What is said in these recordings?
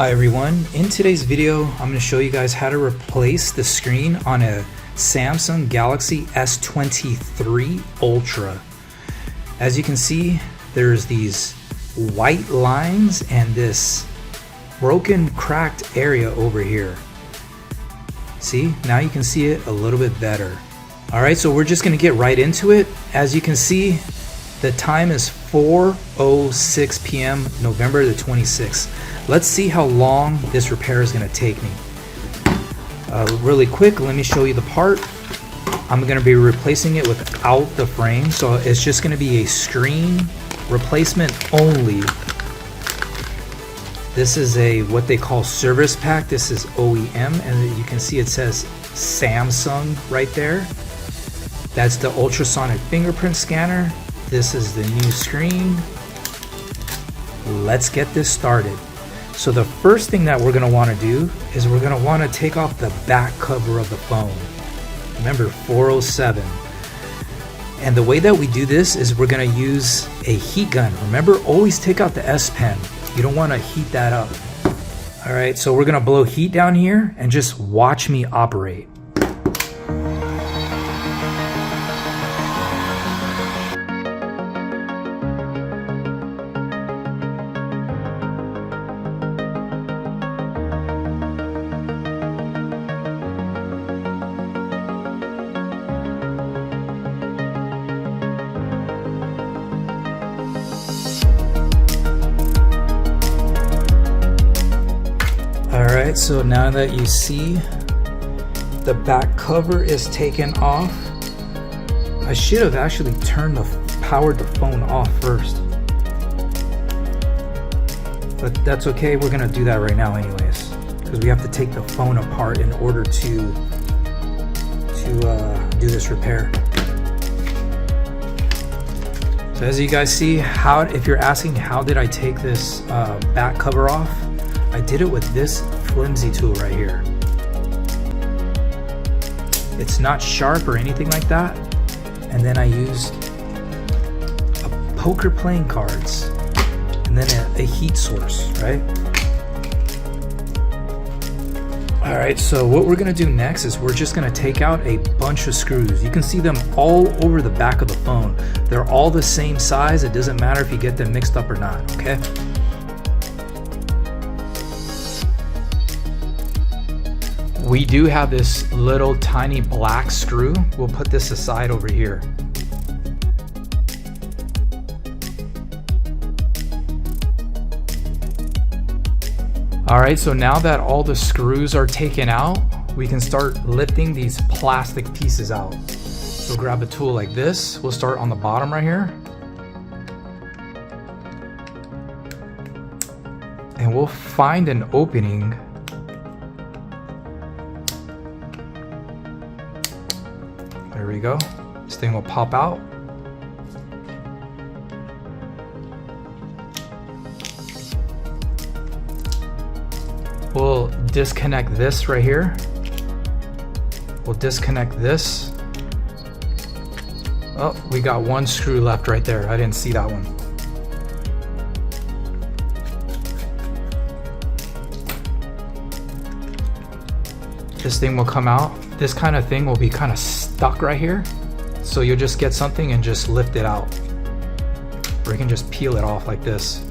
Hi everyone, in today's video I'm going to show you guys how to replace the screen on a Samsung Galaxy S23 Ultra. As you can see, there's these white lines and this broken, cracked area over here. See, now you can see it a little bit better. Alright, so we're just going to get right into it. As you can see, the time is 4:06 p.m. November the 26th. Let's see how long this repair is going to take me. Really quick, let me show you the part. I'm going to be replacing it without the frame, so it's just going to be a screen replacement only. This is a what they call service pack. This is OEM, and you can see it says Samsung right there. That's the ultrasonic fingerprint scanner. This is the new screen. Let's get this started. So the first thing that we're going to want to do is we're going to want to take off the back cover of the phone. Remember, 407. And the way that we do this is we're going to use a heat gun. Remember, always take out the S Pen. You don't want to heat that up. All right, so we're going to blow heat down here and just watch me operate. Alright, so now that you see the back cover is taken off, I should have actually powered the phone off first. But that's okay, we're going to do that right now anyways, because we have to take the phone apart in order to do this repair. So as you guys see, if you're asking how did I take this back cover off, I did it with this flimsy tool right here. It's not sharp or anything like that. And then I used poker playing cards and then a heat source, right? Alright, so what we're going to do next is we're just going to take out a bunch of screws. You can see them all over the back of the phone. They're all the same size. It doesn't matter if you get them mixed up or not, okay? We do have this little tiny black screw. We'll put this aside over here. Alright, so now that all the screws are taken out, we can start lifting these plastic pieces out. So grab a tool like this. We'll start on the bottom right here. And we'll find an opening . There we go. This thing will pop out. We'll disconnect this right here. We'll disconnect this. Oh, we got one screw left right there. I didn't see that one. This thing will come out. This kind of thing will be kind of stuck right here. So you'll just get something and just lift it out. Or you can just peel it off like this.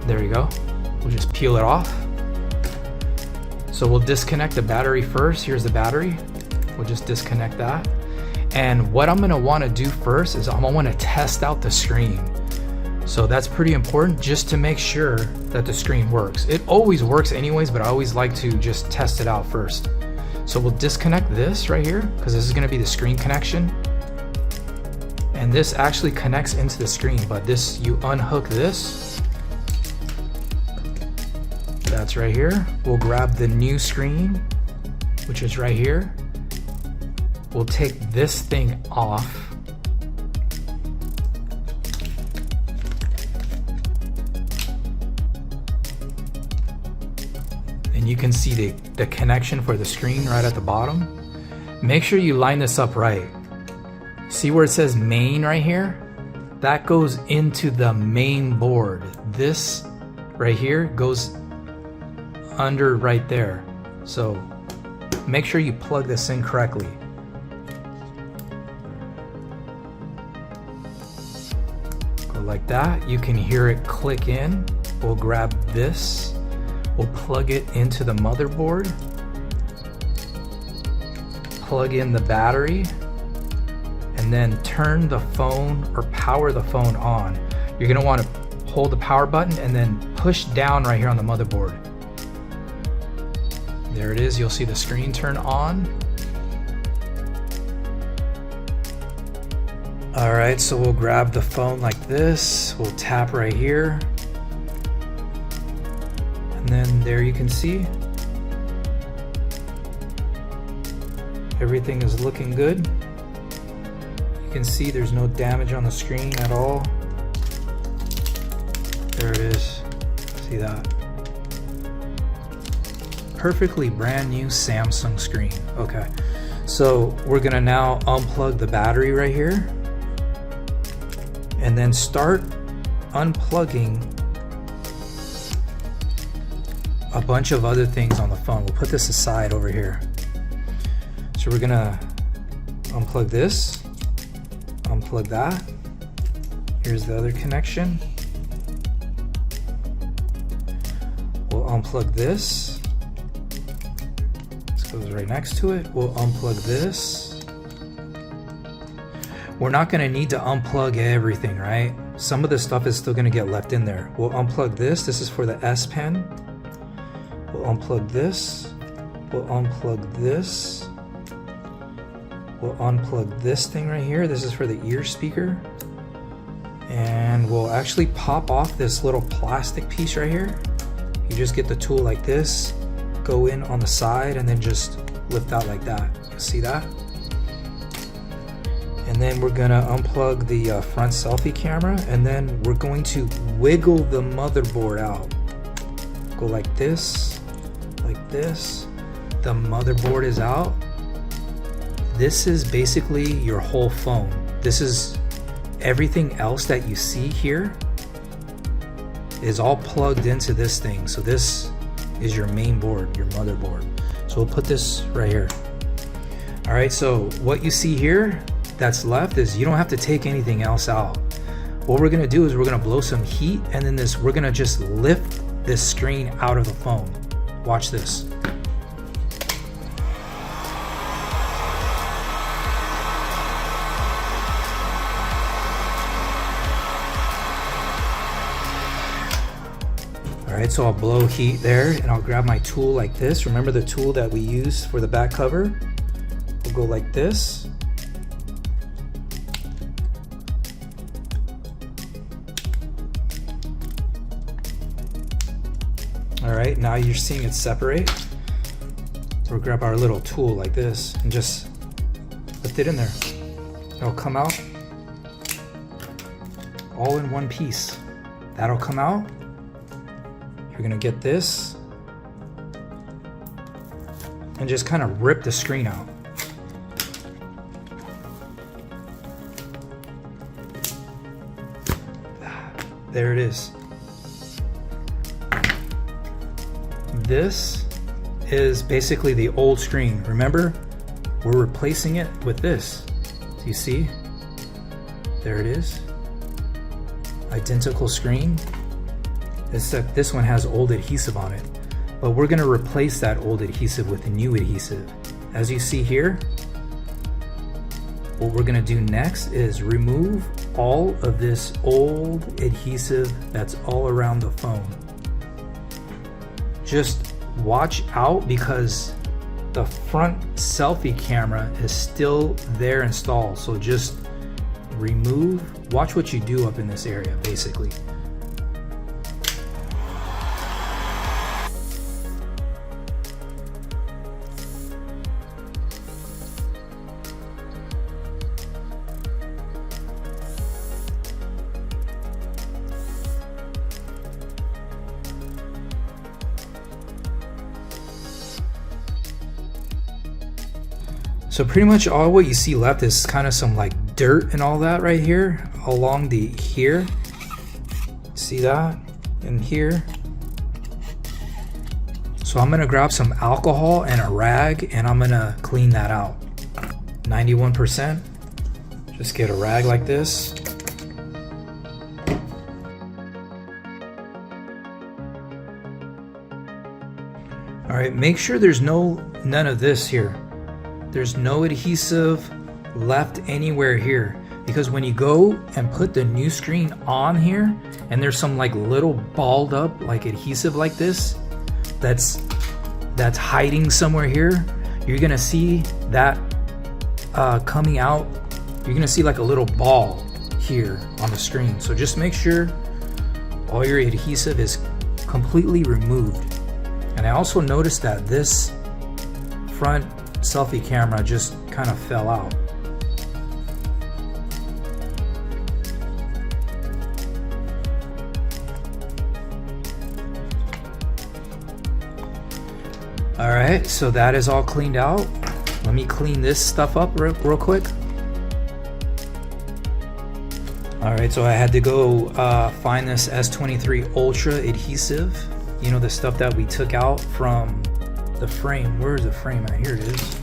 There you go. We'll just peel it off. So we'll disconnect the battery first. Here's the battery. We'll just disconnect that. And what I'm gonna wanna do first is I'm gonna wanna test out the screen. So that's pretty important just to make sure that the screen works. It always works anyways, but I always like to just test it out first. So we'll disconnect this right here because this is going to be the screen connection. And this actually connects into the screen, but this, you unhook this. That's right here. We'll grab the new screen, which is right here. We'll take this thing off. And you can see the connection for the screen right at the bottom. Make sure you line this up right. See where it says main right here? that goes into the main board. This right here goes under right there. So make sure you plug this in correctly. Go like that. You can hear it click in. We'll grab this. We'll plug it into the motherboard. Plug in the battery. And then turn the phone or power the phone on. You're gonna want to hold the power button and then push down right here on the motherboard. There it is, you'll see the screen turn on. All right, so we'll grab the phone like this. We'll tap right here. And then there you can see. Everything is looking good. You can see there's no damage on the screen at all. There it is. See that? Perfectly brand new Samsung screen. Okay, so we're gonna now unplug the battery right here and then start unplugging a bunch of other things on the phone. We'll put this aside over here. So we're gonna unplug this, unplug that. Here's the other connection. We'll unplug this. This goes right next to it. We'll unplug this. We're not gonna need to unplug everything, right? Some of this stuff is still gonna get left in there. We'll unplug this. This is for the S Pen. We'll unplug this. We'll unplug this. We'll unplug this thing right here. This is for the ear speaker. And we'll actually pop off this little plastic piece right here. You just get the tool like this, go in on the side, and then just lift out like that. You see that? And then we're gonna unplug the front selfie camera, and then we're going to wiggle the motherboard out. Go like this, like this. The motherboard is out. This is basically your whole phone. This is everything else that you see here is all plugged into this thing. So this is your main board, your motherboard. So we'll put this right here. All right, so what you see here that's left is you don't have to take anything else out. What we're gonna do is we're gonna blow some heat, and then we're gonna just lift this screen out of the phone. Watch this. Alright, so I'll blow heat there, and I'll grab my tool like this. Remember the tool that we used for the back cover? We'll go like this. Alright, now you're seeing it separate. We'll grab our little tool like this and just lift it in there. It'll come out all in one piece. That'll come out. You're gonna get this and just kind of rip the screen out. There it is. This is basically the old screen. Remember, we're replacing it with this. Do you see? There it is. Identical screen. Except this one has old adhesive on it. But we're gonna replace that old adhesive with new adhesive. As you see here, what we're gonna do next is remove all of this old adhesive that's all around the phone. Just watch out because the front selfie camera is still there installed. So just remove, watch what you do up in this area basically. So pretty much all what you see left is kind of some like dirt and all that right here. along the here. See that? In here. So I'm gonna grab some alcohol and a rag and I'm gonna clean that out. 91%. Just get a rag like this. All right, make sure there's none of this here. There's no adhesive left anywhere here, because when you go and put the new screen on here and there's some like little balled up like adhesive like this that's hiding somewhere here, you're gonna see that coming out. You're gonna see like a little ball here on the screen. So just make sure all your adhesive is completely removed. And I also noticed that this front selfie camera just kind of fell out. All right, so that is all cleaned out. Let me clean this stuff up real quick. All right, so I had to go find this S23 Ultra adhesive. You know, the stuff that we took out from the frame. Where's the frame at? Here it is.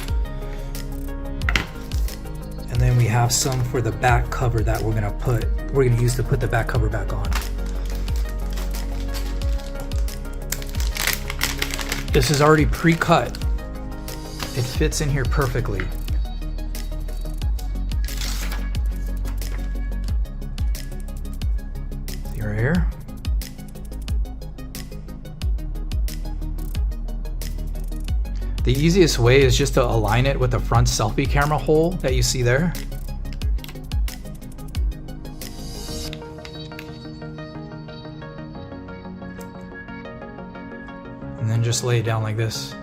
And then we have some for the back cover that we're gonna use to put the back cover back on. This is already pre-cut. It fits in here perfectly. See right here? The easiest way is just to align it with the front selfie camera hole that you see there. And then just lay it down like this.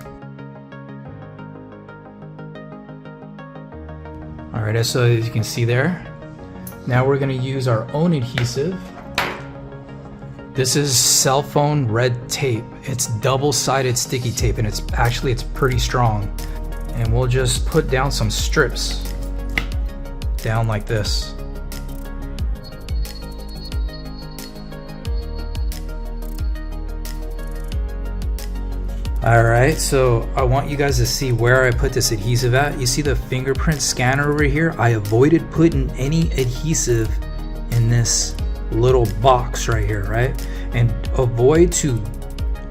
All right, so as you can see there, now we're gonna use our own adhesive. This is cell phone red tape. It's double-sided sticky tape, and it's pretty strong. And we'll just put down some strips down like this. All right, so I want you guys to see where I put this adhesive at. You see the fingerprint scanner over here? I avoided putting any adhesive in this little box right here, right? And avoid to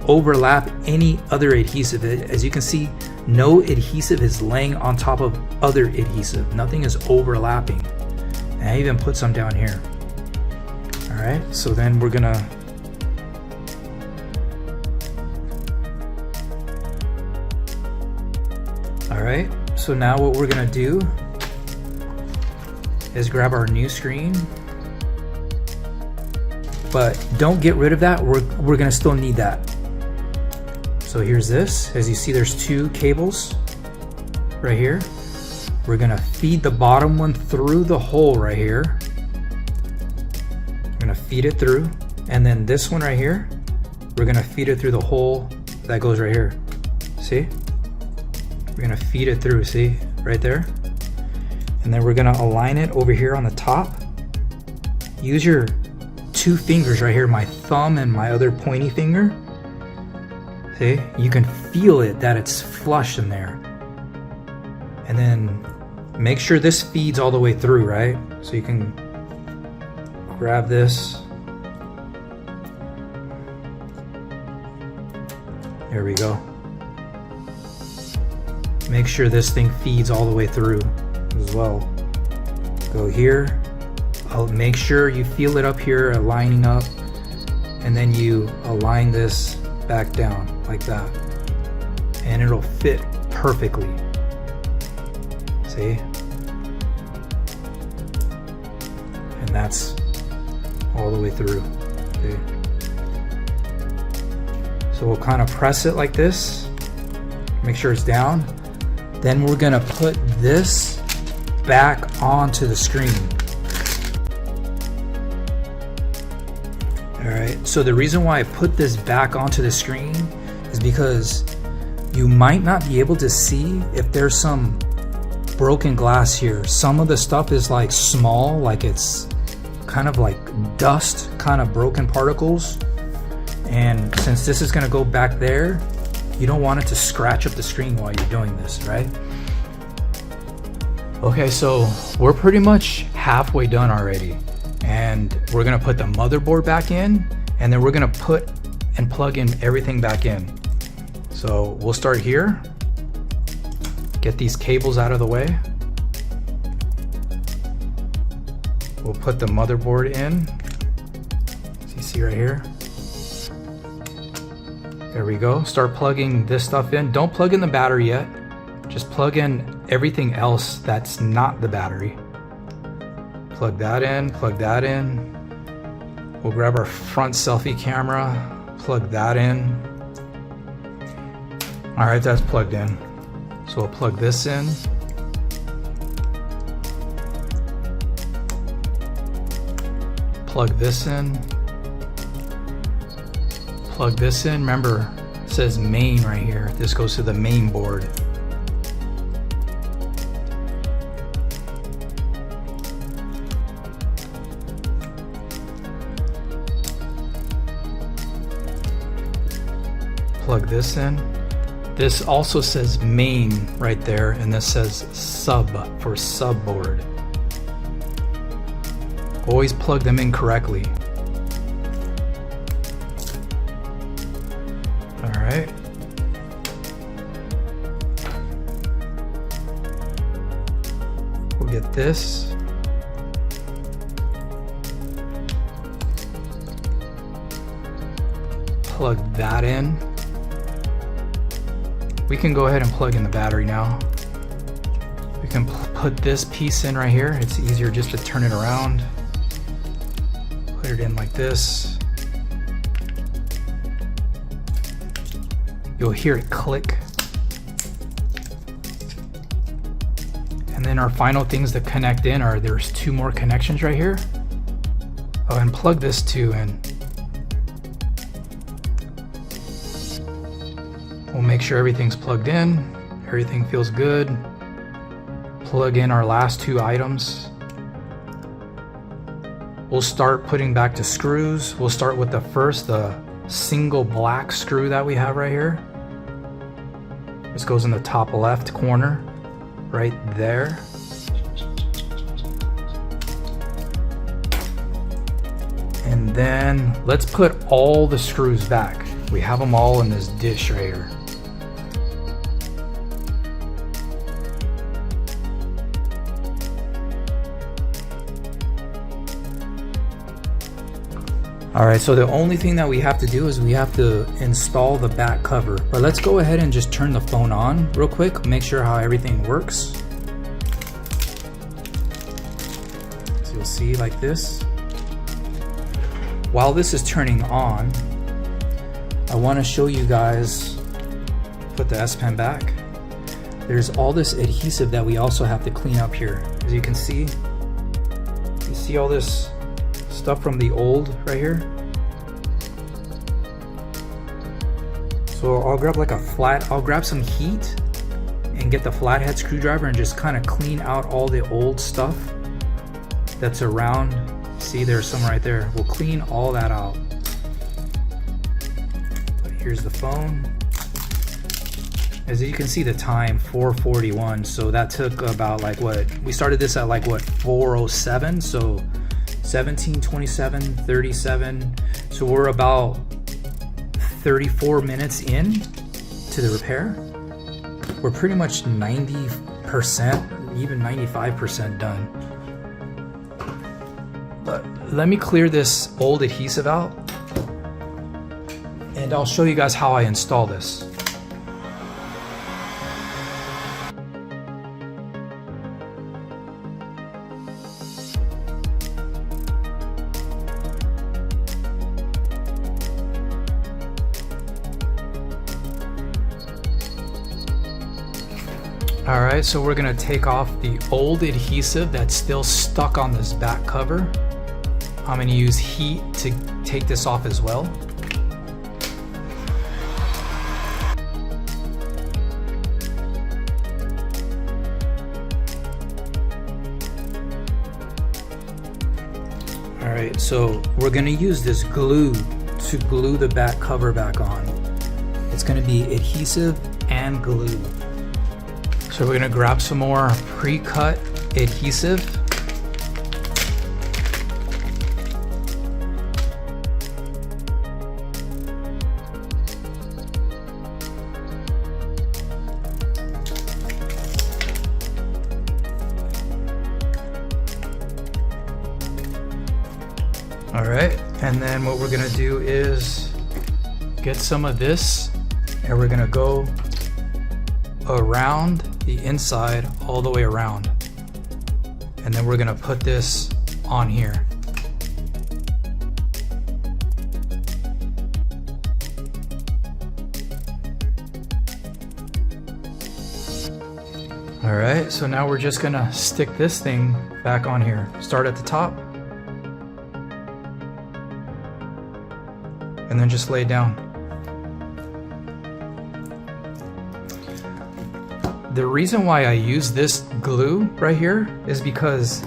overlap any other adhesive. As you can see, no adhesive is laying on top of other adhesive. Nothing is overlapping. And I even put some down here. All right, so then we're gonna all right, so now what we're gonna do is grab our new screen. But don't get rid of that, we're gonna still need that. So here's this, as you see there's two cables right here. We're gonna feed the bottom one through the hole right here. We're gonna feed it through, and then this one right here, we're gonna feed it through the hole that goes right here. See? We're gonna feed it through, see, right there. And then we're gonna align it over here on the top. Use your two fingers right here, my thumb and my other pointy finger. See, you can feel it that it's flush in there. And then make sure this feeds all the way through, right? So you can grab this. There we go. Make sure this thing feeds all the way through as well. Go here. I'll make sure you feel it up here, aligning up, and then you align this back down like that, and it'll fit perfectly. See? And that's all the way through. See? So we'll kind of press it like this, make sure it's down. Then we're gonna put this back onto the screen. All right, so the reason why I put this back onto the screen is because you might not be able to see if there's some broken glass here. Some of the stuff is like small, like it's kind of like dust, kind of broken particles. And since this is gonna go back there, you don't want it to scratch up the screen while you're doing this, right? Okay, so we're pretty much halfway done already. And we're gonna put the motherboard back in, and then we're gonna put and plug in everything back in. So we'll start here, get these cables out of the way. We'll put the motherboard in, as you see right here. There we go, start plugging this stuff in. Don't plug in the battery yet, just plug in everything else that's not the battery. Plug that in, plug that in. We'll grab our front selfie camera, plug that in. All right, that's plugged in. So we'll plug this in. Plug this in. Plug this in. Remember, it says main right here. This goes to the main board. Plug this in. This also says main right there, and this says sub for subboard. Always plug them in correctly. All right. We'll get this. Plug that in. We can go ahead and plug in the battery now. We can put this piece in right here. It's easier just to turn it around. Put it in like this. You'll hear it click. And then our final things to connect in are, there's two more connections right here. Oh, and plug this too in. We'll make sure everything's plugged in. Everything feels good. Plug in our last two items. We'll start putting back the screws. We'll start with the first, the single black screw that we have right here. This goes in the top left corner, right there. And then let's put all the screws back. We have them all in this dish right here. Alright, so the only thing that we have to do is we have to install the back cover. But let's go ahead and just turn the phone on real quick, make sure how everything works. So you'll see like this. While this is turning on, I want to show you guys, put the S Pen back. There's all this adhesive that we also have to clean up here. As you can see, you see all this stuff from the old right here. So I'll grab like a flat, I'll grab some heat and get the flathead screwdriver and just kind of clean out all the old stuff that's around. See, there's some right there. We'll clean all that out. Here's the phone. As you can see the time, 4:41, so that took about like what, we started this at like what, 4:07, so 17, 27, 37, so we're about 34 minutes in to the repair. We're pretty much 90%, even 95% done. But let me clear this old adhesive out and I'll show you guys how I install this. Alright, so we're going to take off the old adhesive that's still stuck on this back cover. I'm going to use heat to take this off as well. Alright, so we're gonna use this glue to glue the back cover back on. It's gonna be adhesive and glue. So we're gonna grab some more pre-cut adhesive. All right, and then what we're gonna do is get some of this and we're gonna go around the inside all the way around. And then we're gonna put this on here. All right, so now we're just gonna stick this thing back on here. Start at the top. And then just lay it down. The reason why I use this glue right here is because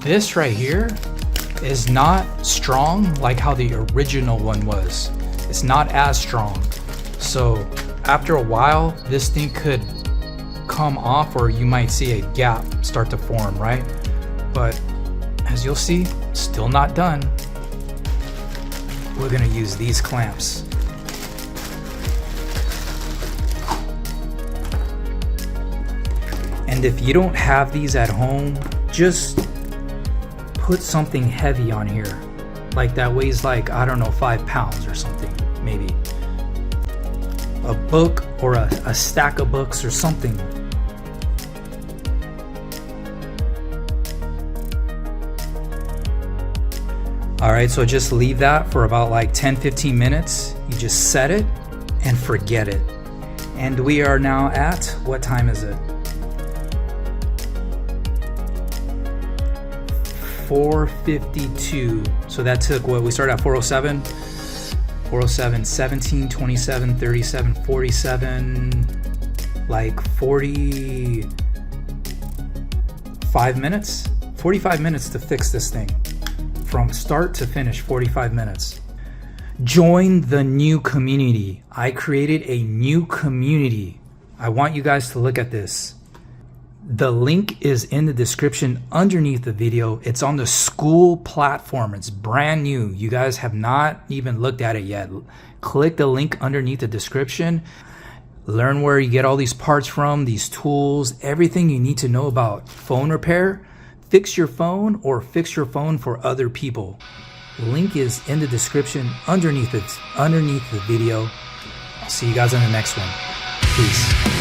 this right here is not strong like how the original one was. It's not as strong. So after a while, this thing could come off or you might see a gap start to form, right? But as you'll see, still not done. We're gonna use these clamps. And if you don't have these at home, just put something heavy on here. Like that weighs like, I don't know, 5 pounds or something, maybe. A book or a stack of books or something. All right, so just leave that for about like 10-15 minutes. You just set it and forget it. And we are now at, what time is it? 4:52. So that took what, we started at 4:07. 4:07, 17, 27, 37, 47, like 45 minutes? 45 minutes to fix this thing. From start to finish, 45 minutes. Join the new community. I created a new community. I want you guys to look at this. The link is in the description underneath the video. It's on the school platform. It's brand new. You guys have not even looked at it yet. Click the link underneath the description. Learn where you get all these parts from, these tools, everything you need to know about phone repair. Fix your phone or fix your phone for other people. Link is in the description underneath the video. I'll see you guys in the next one. Peace.